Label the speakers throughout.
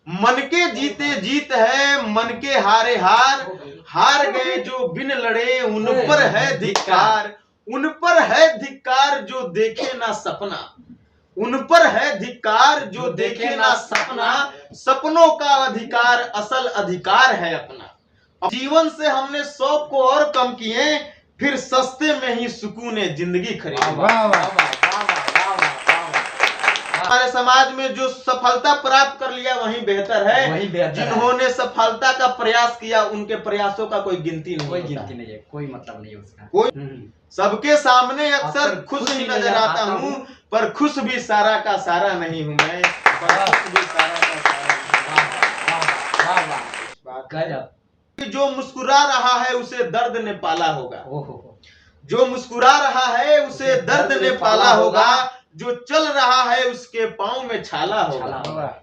Speaker 1: मन के जीते जीत है, मन के हारे हार, हार गए जो बिन लड़े उन पर है धिक्कार, उन पर है धिक्कार जो देखे ना सपना, उन पर है धिक्कार जो देखे ना सपना, सपनों का अधिकार असल अधिकार है अपना। जीवन से हमने शौक को और कम किए, फिर सस्ते में ही सुकून जिंदगी खरीदी। हमारे समाज में जो सफलता प्राप्त कर लिया वही बेहतर है, जिन्होंने सफलता का प्रयास किया उनके प्रयासों का कोई गिनती नहीं,
Speaker 2: कोई गिनती नहीं है, कोई मतलब नहीं उसका।
Speaker 1: कोई सबके सामने अक्सर खुश ही नजर आता हूँ, पर खुश भी सारा का सारा नहीं हूँ मैं, जो मुस्कुरा रहा है उसे दर्द ने पाला होगा, जो मुस्कुरा रहा है उसे दर्द ने पाला होगा, जो चल रहा है उसके पाँव में छाला होगा।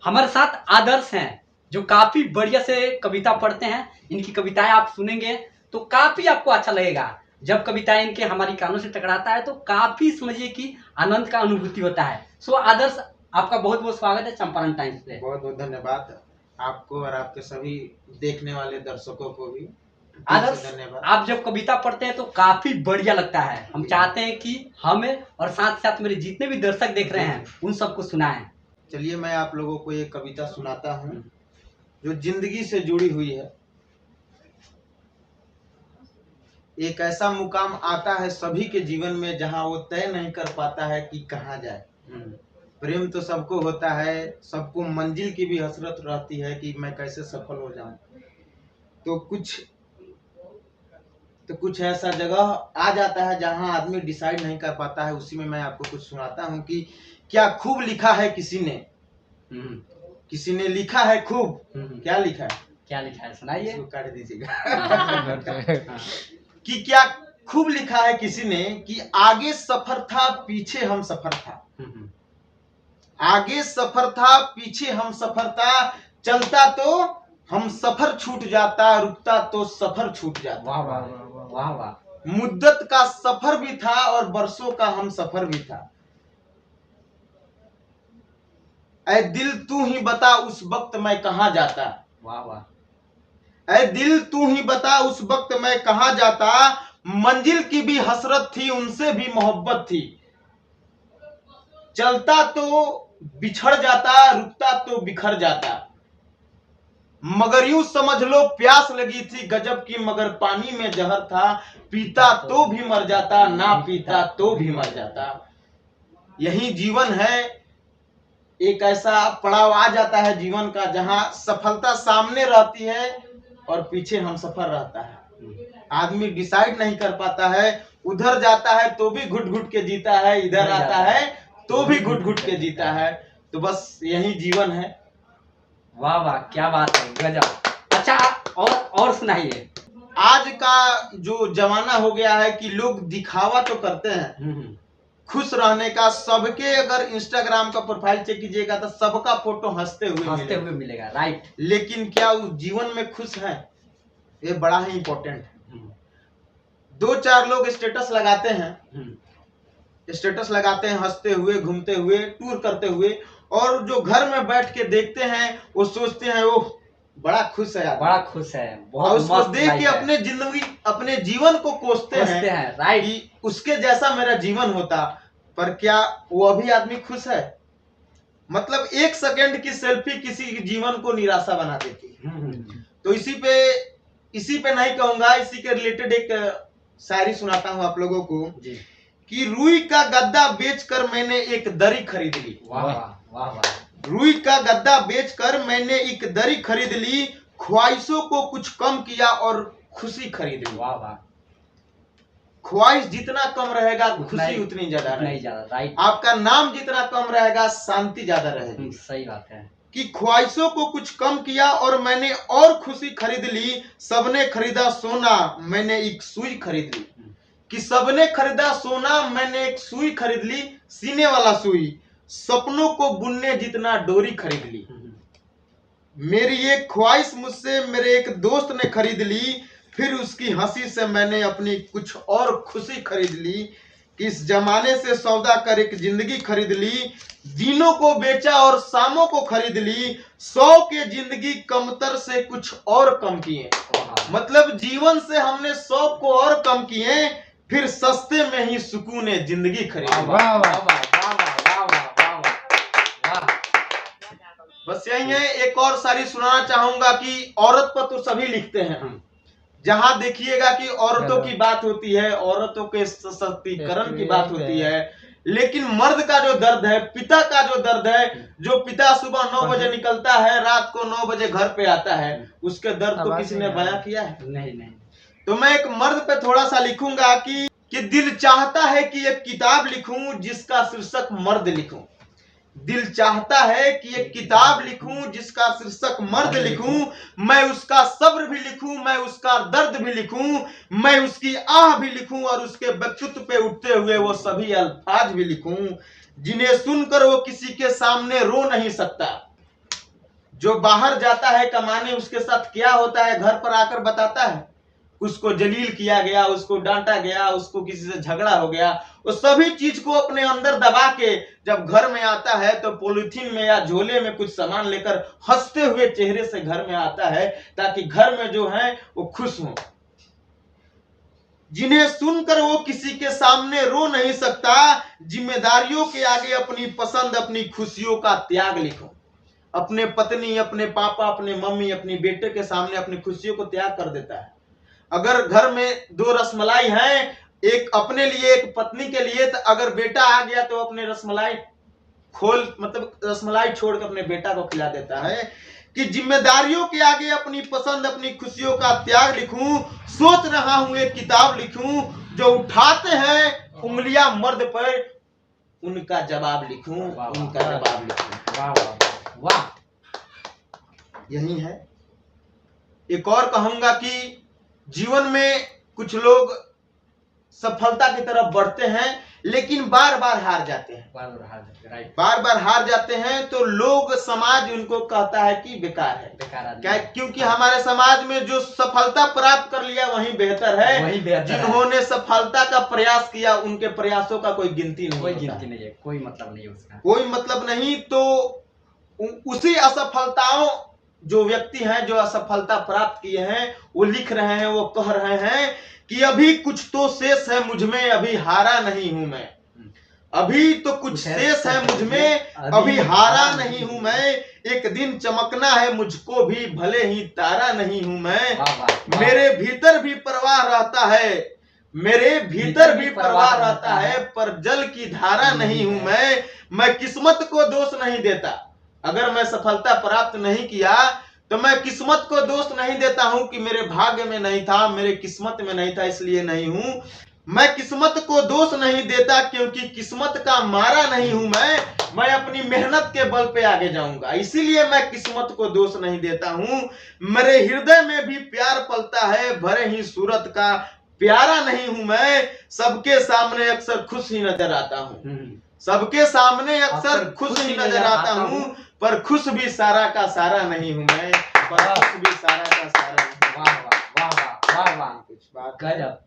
Speaker 2: हमारे साथ आदर्श हैं जो काफी बढ़िया से कविता पढ़ते हैं। इनकी कविताएं आप सुनेंगे तो काफी आपको अच्छा लगेगा। जब कविताएं इनके हमारी कानों से टकराता है तो काफी समझिए कि आनंद का अनुभूति होता है। सो आदर्श, आपका बहुत बहुत स्वागत है चंपारण टाइम्स पे।
Speaker 1: बहुत बहुत धन्यवाद आपको और आपके सभी देखने वाले दर्शकों को भी।
Speaker 2: आदर्श, आप जब कविता पढ़ते हैं तो काफी बढ़िया लगता है। हम चाहते हैं कि हमें और साथ साथ मेरे जितने भी दर्शक देख रहे हैं उन सबको सुनाएं।
Speaker 1: चलिए मैं आप लोगों को एक कविता सुनाता हूँ जो जिंदगी से जुड़ी हुई है। एक ऐसा मुकाम आता है सभी के जीवन में जहाँ वो तय नहीं कर पाता है कि कहाँ जाए। प्रेम तो सबको होता है, सबको मंजिल की भी हसरत रहती है कि मैं कैसे सफल हो जाऊं। तो कुछ ऐसा जगह आ जाता है जहां आदमी डिसाइड नहीं कर पाता है। उसी में मैं आपको कुछ सुनाता हूं कि क्या खूब लिखा है किसी ने, किसी ने लिखा है खूब। क्या लिखा है,
Speaker 2: क्या लिखा है सुनाइए,
Speaker 1: काट दीजिएगा। कि क्या खूब लिखा है किसी ने कि आगे सफर था पीछे हम सफर था, आगे सफर था पीछे हम सफर था, चलता तो हम सफर छूट जाता, रुकता तो सफर छूट जाता।
Speaker 2: वाह वाह वाह वाह।
Speaker 1: मुद्दत का सफर भी था और बरसों का हम सफर भी था। ऐ दिल तू ही बता उस वक्त मैं कहां जाता।
Speaker 2: वाह वाह।
Speaker 1: ऐ दिल तू ही बता उस वक्त मैं कहां जाता, मंजिल की भी हसरत थी उनसे भी मोहब्बत थी, चलता तो बिछड़ जाता, रुकता तो बिखर जाता, मगर यूं समझ लो प्यास लगी थी गजब की, मगर पानी में जहर था, पीता तो भी मर जाता, ना पीता तो भी मर जाता। यही जीवन है। एक ऐसा पड़ाव आ जाता है जीवन का जहां सफलता सामने रहती है और पीछे हम सफर रहता है। आदमी डिसाइड नहीं कर पाता है, उधर जाता है तो भी घुट घुट के जीता है, इधर आता है तो भी घुट घुट के जीता है। तो बस यही जीवन है।
Speaker 2: वाह वाह, क्या बात है, गजब। अच्छा, और सुनाइए।
Speaker 1: आज का जो जमाना हो गया है कि लोग दिखावा तो करते हैं खुश रहने का। सबके अगर इंस्टाग्राम का प्रोफाइल चेक कीजिएगा तो सबका फोटो हंसते हुए
Speaker 2: मिलेगा, राइट।
Speaker 1: लेकिन क्या उस जीवन में खुश है, ये बड़ा ही इंपॉर्टेंट है। दो चार लोग स्टेटस लगाते हैं हंसते हुए, घूमते हुए, टूर करते हुए, और जो घर में बैठ के देखते हैं वो सोचते हैं ओह बड़ा खुश है,
Speaker 2: बड़ा खुश है,
Speaker 1: और उसको देख के अपने जिंदगी अपने जीवन को कोसते हैं
Speaker 2: राइट,
Speaker 1: कि उसके जैसा मेरा जीवन होता। पर क्या वो अभी आदमी खुश है? मतलब एक सेकंड की सेल्फी किसी जीवन को निराशा बना देती है। तो इसी पे नहीं कहूंगा, इसी के रिलेटेड एक शायरी सुनाता हूँ आप लोगों को कि रुई का गद्दा बेचकर मैंने एक दरी खरीद ली।
Speaker 2: वाह वाह वाह।
Speaker 1: रुई का गद्दा बेचकर मैंने एक दरी खरीद ली, ख्वाहिशों को कुछ कम किया और खुशी खरीद ली।
Speaker 2: वाह वाह।
Speaker 1: ख्वाहिश जितना कम रहेगा खुशी उतनी ज्यादा रहेगी।
Speaker 2: राइट।
Speaker 1: आपका नाम जितना कम रहेगा शांति ज्यादा रहेगी।
Speaker 2: सही बात है
Speaker 1: कि ख्वाहिशों को कुछ कम किया और मैंने और खुशी खरीद ली। सबने खरीदा सोना मैंने एक सुई खरीद ली, कि सबने खरीदा सोना मैंने एक सुई खरीद ली, सीने वाला सुई, सपनों को बुनने जितना डोरी खरीद ली। मेरी एक ख्वाहिश मुझसे मेरे एक दोस्त ने खरीद ली, फिर उसकी हंसी से मैंने अपनी कुछ और खुशी खरीद ली, इस जमाने से सौदा कर एक जिंदगी खरीद ली, दिनों को बेचा और शामों को खरीद ली, 100 के जिंदगी कमतर से कुछ और कम किए। मतलब जीवन से हमने 100 को और कम किए, फिर सस्ते में ही सुकून जिंदगी खरीदी।
Speaker 2: वाह वाह वाह वाह वाह वाह वाह।
Speaker 1: बस यही है। एक और शायरी सुनाना चाहूंगा कि औरत पर तो सभी लिखते हैं, जहां देखिएगा कि औरतों की बात होती है, औरतों के सशक्तिकरण की बात होती है, लेकिन मर्द का जो दर्द है, पिता का जो दर्द है, जो पिता सुबह 9 बजे निकलता है, रात को 9 बजे घर पे आता है, उसके दर्द तो किसी ने बयां किया है?
Speaker 2: नहीं नहीं।
Speaker 1: तो मैं एक मर्द पे थोड़ा सा लिखूंगा कि दिल चाहता है कि एक किताब लिखूं जिसका शीर्षक मर्द लिखूं। दिल चाहता है कि एक किताब लिखूं जिसका शीर्षक मर्द लिखूं, मैं उसका सब्र भी लिखूं, मैं उसका दर्द भी लिखूं, मैं उसकी आह भी लिखूं और उसके व्यक्तित्व पे उठते हुए वो सभी अल्फाज भी लिखूं जिन्हें सुनकर वो किसी के सामने रो नहीं सकता। जो बाहर जाता है कमाने, उसके साथ क्या होता है घर पर आकर बताता है। उसको जलील किया गया, उसको डांटा गया, उसको किसी से झगड़ा हो गया, वो सभी चीज को अपने अंदर दबा के जब घर में आता है तो पॉलिथीन में या झोले में कुछ सामान लेकर हंसते हुए चेहरे से घर में आता है, ताकि घर में जो है वो खुश हो। जिन्हें सुनकर वो किसी के सामने रो नहीं सकता, जिम्मेदारियों के आगे अपनी पसंद, अपनी खुशियों का त्याग लिखो। अपने पत्नी, अपने पापा, अपने मम्मी, अपनी बेटे के सामने अपनी खुशियों को त्याग कर देता है। अगर घर में 2 रसमलाई हैं, एक अपने लिए एक पत्नी के लिए, तो अगर बेटा आ गया तो अपने रसमलाई रसमलाई छोड़कर अपने बेटा को खिला देता है। कि जिम्मेदारियों के आगे अपनी पसंद, अपनी खुशियों का त्याग लिखूं, सोच रहा हूं एक किताब लिखूं, जो उठाते हैं उंगलियां मर्द पर उनका जवाब लिखूं, उनका जवाब लिखूं।
Speaker 2: वाह वाह वाह।
Speaker 1: यही है। एक और कहूंगा कि जीवन में कुछ लोग सफलता की तरफ बढ़ते हैं, लेकिन बार बार हार जाते हैं। बार बार हार जाते हैं तो लोग, समाज उनको कहता है कि बेकार है। क्या? क्योंकि हमारे समाज में जो सफलता प्राप्त कर लिया वही बेहतर है, जिन्होंने सफलता का प्रयास किया उनके प्रयासों का कोई गिनती नहीं,
Speaker 2: कोई गिनती नहीं है, कोई मतलब नहीं है उसका,
Speaker 1: कोई मतलब नहीं। तो उसी असफलताओं, जो व्यक्ति हैं जो असफलता प्राप्त किए हैं, वो लिख रहे हैं, वो कह रहे हैं कि अभी कुछ तो शेष है मुझ में, अभी हारा नहीं हूं मैं। अभी तो कुछ शेष है मुझ में, अभी हारा नहीं हूं मैं। एक दिन चमकना है मुझको भी, भले ही तारा नहीं हूं मैं। मेरे भीतर भी प्रवाह रहता है, मेरे भीतर भी प्रवाह रहता है, पर जल की धारा नहीं हूं मैं किस्मत को दोष नहीं देता। अगर मैं सफलता प्राप्त नहीं किया तो मैं किस्मत को दोष नहीं देता हूं कि मेरे भाग्य में नहीं था, मेरे किस्मत में नहीं था इसलिए नहीं हूं। मैं किस्मत को दोष नहीं देता, क्योंकि किस्मत का मारा नहीं हूं मैं अपनी मेहनत के बल पे आगे जाऊंगा, इसीलिए मैं किस्मत को दोष नहीं देता हूं। मेरे हृदय में भी प्यार पलता है, भरे ही सूरत का प्यारा नहीं हूं मैं। सबके सामने अक्सर खुश ही नजर आता हूं, सबके सामने अक्सर खुश ही नजर आता हूं, पर खुश भी सारा का सारा नहीं हूं मैं, पर खुश भी सारा का सारा नहीं।
Speaker 2: वाह वाह वाह वाह वाह, कुछ बात गजब।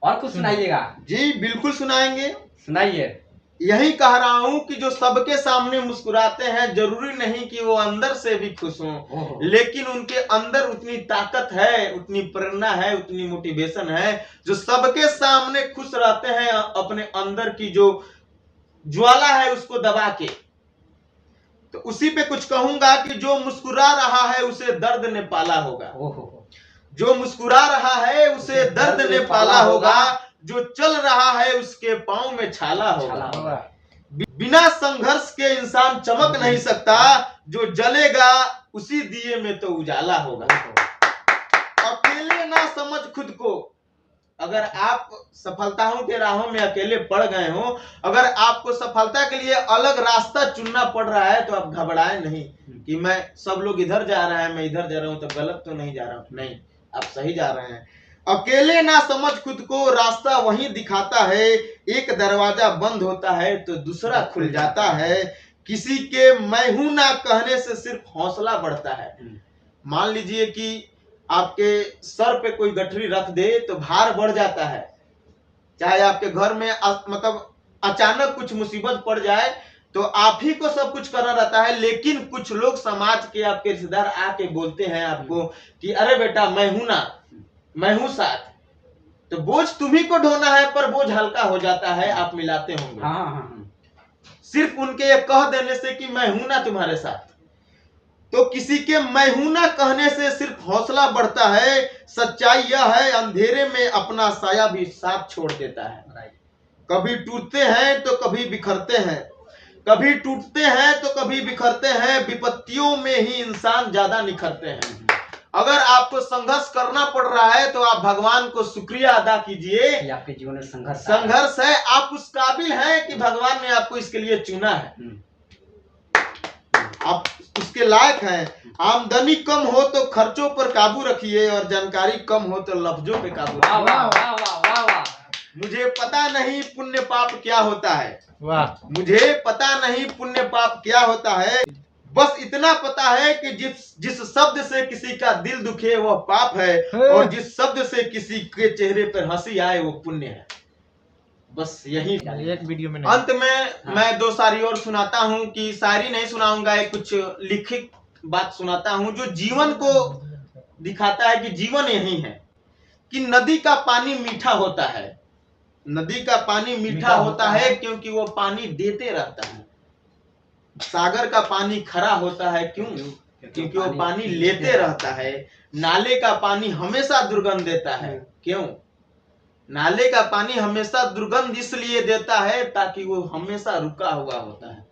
Speaker 2: और कुछ सुनाइएगा।
Speaker 1: जी बिल्कुल सुनाएंगे,
Speaker 2: सुनाइए।
Speaker 1: यही कह रहा हूं कि जो सबके सामने मुस्कुराते हैं, जरूरी नहीं कि वो अंदर से भी खुश हों, लेकिन उनके अंदर उतनी ताकत है, उतनी प्रेरणा है, उतनी मोटिवेशन है, जो सबके सामने खुश रहते हैं, अपने अंदर की जो ज्वाला है उसको दबा के। तो उसी पे कुछ कहूंगा कि जो मुस्कुरा रहा है उसे दर्द ने पाला होगा, जो मुस्कुरा रहा है उसे दर्द ने पाला होगा, जो चल रहा है उसके पांव में छाला होगा। बिना संघर्ष के इंसान चमक नहीं सकता, जो जलेगा उसी दिए में तो उजाला होगा। अकेले ना समझ खुद को। अगर आप सफलताओं के राहों में अकेले पड़ गए हो, अगर आपको सफलता के लिए अलग रास्ता चुनना पड़ रहा है, तो आप घबराए नहीं कि मैं, सब लोग इधर जा रहे हैं मैं इधर जा रहा हूं, तो गलत तो नहीं जा रहा हूं। नहीं, आप सही जा रहे हैं। अकेले ना समझ खुद को, रास्ता वही दिखाता है। एक दरवाजा बंद होता है तो दूसरा खुल जाता है। किसी के मैं हूं ना कहने से सिर्फ हौसला बढ़ता है। मान लीजिए कि आपके सर पे कोई गठरी रख दे तो भार बढ़ जाता है, चाहे आपके घर में मतलब अचानक कुछ मुसीबत पड़ जाए तो आप ही को सब कुछ करना रहता है, लेकिन कुछ लोग समाज के आपके रिश्तेदार आके बोलते हैं आपको कि अरे बेटा मैं हूं ना, मैं हूं साथ, तो बोझ तुम्ही को ढोना है, पर बोझ हल्का हो जाता है। आप मिलाते होंगे। सिर्फ उनके ये कह देने से कि मैं हूं ना तुम्हारे साथ, तो किसी के मैं हूं ना कहने से सिर्फ हौसला बढ़ता है। सच्चाई यह है अंधेरे में अपना साया भी साथ छोड़ देता है। कभी टूटते हैं तो कभी बिखरते हैं, कभी टूटते हैं तो कभी बिखरते हैं, विपत्तियों में ही इंसान ज्यादा निखरते हैं। अगर आपको संघर्ष करना पड़ रहा है तो आप भगवान को शुक्रिया अदा कीजिए,
Speaker 2: आपके जीवन में
Speaker 1: संघर्ष है, आप उस काबिल हैं कि भगवान ने आपको इसके लिए चुना है, आप उसके लायक हैं। आमदनी कम हो तो खर्चों पर काबू रखिए, और जानकारी कम हो तो लफ्जों पे काबू रखिए। मुझे पता नहीं पुण्य पाप क्या होता है, मुझे पता नहीं पुण्य पाप क्या होता है, बस इतना पता है कि जिस शब्द से किसी का दिल दुखे वह पाप है, और जिस शब्द से किसी के चेहरे पर हंसी आए वो पुण्य है। बस यही
Speaker 3: एक वीडियो में
Speaker 1: अंत में मैं दो शायरी और सुनाता हूँ, कि शायरी नहीं सुनाऊंगा, एक कुछ लिखित बात सुनाता हूँ जो जीवन को दिखाता है कि जीवन यही है कि नदी का पानी मीठा होता है, नदी का पानी मीठा होता है क्योंकि वो पानी देते रहता है। सागर का पानी खरा होता है क्यों? क्योंकि वो पानी लेते रहता है। नाले का पानी हमेशा दुर्गंध देता है, क्यों? नाले का पानी हमेशा दुर्गंध इसलिए देता है ताकि वो हमेशा रुका हुआ होता है।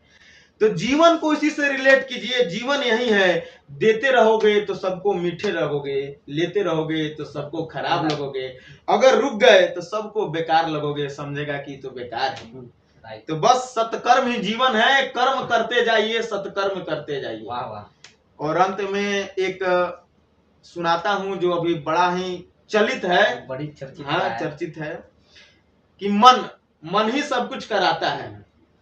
Speaker 1: तो जीवन को इसी से रिलेट कीजिए, जीवन यही है, देते रहोगे तो सबको मीठे लगोगे, लेते रहोगे तो सबको खराब लगोगे, अगर रुक गए तो सबको बेकार लगोगे, समझेगा कि तो बेकार है। तो बस सत्कर्म ही जीवन है, कर्म करते जाइए, सत्कर्म करते जाइए। और अंत में एक सुनाता हूं जो अभी बड़ा ही चलित है,
Speaker 2: बड़ी चर्चित
Speaker 1: चर्चित है कि मन ही सब कुछ कराता है।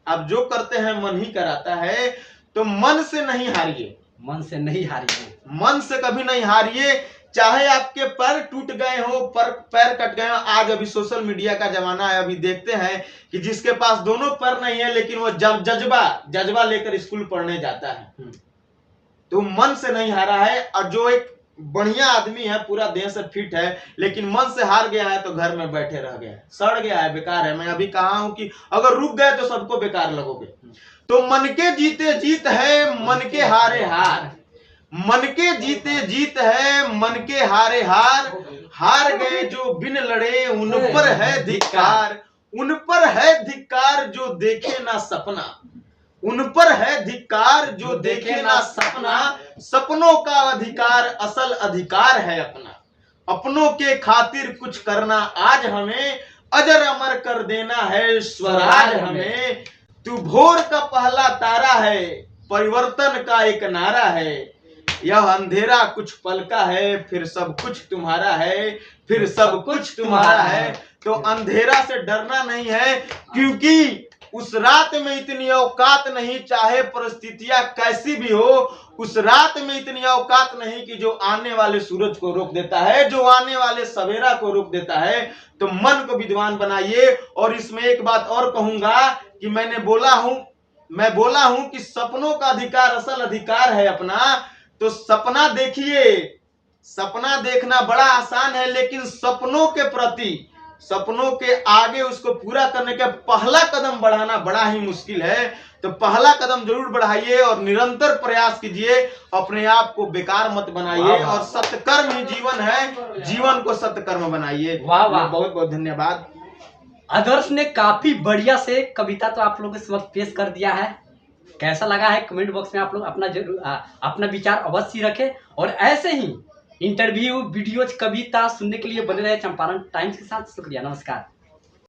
Speaker 1: आप जो करते हैं मन ही कराता है, तो मन से नहीं हारिए,
Speaker 2: मन से नहीं हारिए,
Speaker 1: मन से कभी नहीं हारिए। चाहे आपके पैर टूट गए हो, पैर कट गए हो, आज अभी सोशल मीडिया का जमाना है, अभी देखते हैं कि जिसके पास दोनों पैर नहीं है लेकिन वो जज्बा लेकर स्कूल पढ़ने जाता है, तो मन से नहीं हारा है। और जो एक बढ़िया आदमी है, पूरा देह से फिट है, लेकिन मन से हार गया है तो घर में बैठे रह गया, सड़ गया है, बेकार है। मैं अभी कहा हूं कि अगर रुक गए तो सबको बेकार लगोगे। तो मन के जीते जीत है, मन के हारे हार, मन के जीते जीत है, मन के हारे हार गए जो बिन लड़े, उन पर है धिक्कार, उन पर है धिक्कार जो देखे ना सपना, उन पर है धिक्कार जो देखे ना सपना। सपनों का अधिकार असल अधिकार है अपना, अपनों के खातिर कुछ करना आज हमें, अजर अमर कर देना है स्वराज हमें। तू भोर का पहला तारा है, परिवर्तन का एक नारा है, यह अंधेरा कुछ पल का है, फिर सब कुछ तुम्हारा है, फिर सब कुछ तुम्हारा है। तो अंधेरा से डरना नहीं है, क्योंकि उस रात में इतनी औकात नहीं, चाहे परिस्थितियां कैसी भी हो, उस रात में इतनी औकात नहीं कि जो आने वाले सूरज को रोक देता है, जो आने वाले सवेरा को रोक देता है। तो मन को विद्वान बनाइए। और इसमें एक बात और कहूंगा कि मैं बोला हूं कि सपनों का अधिकार असल अधिकार है अपना। तो सपना देखिए, सपना देखना बड़ा आसान है, लेकिन सपनों के प्रति, सपनों के आगे उसको पूरा करने का पहला कदम बढ़ाना बड़ा ही मुश्किल है। तो पहला कदम जरूर बढ़ाइए और निरंतर प्रयास कीजिए, अपने आप को बेकार मत बनाइए। और सत्कर्म ही जीवन है, जीवन को सत्कर्म बनाइए। बहुत बहुत धन्यवाद।
Speaker 2: आदर्श ने काफी बढ़िया से कविता तो आप लोगों के समक्ष पेश कर दिया है। कैसा लगा है कमेंट बॉक्स में आप लोग अपना विचार अवश्य रखें। और ऐसे ही इंटरव्यू, वीडियोज, कविता सुनने के लिए बने रहे चंपारण टाइम्स के साथ। शुक्रिया, नमस्कार।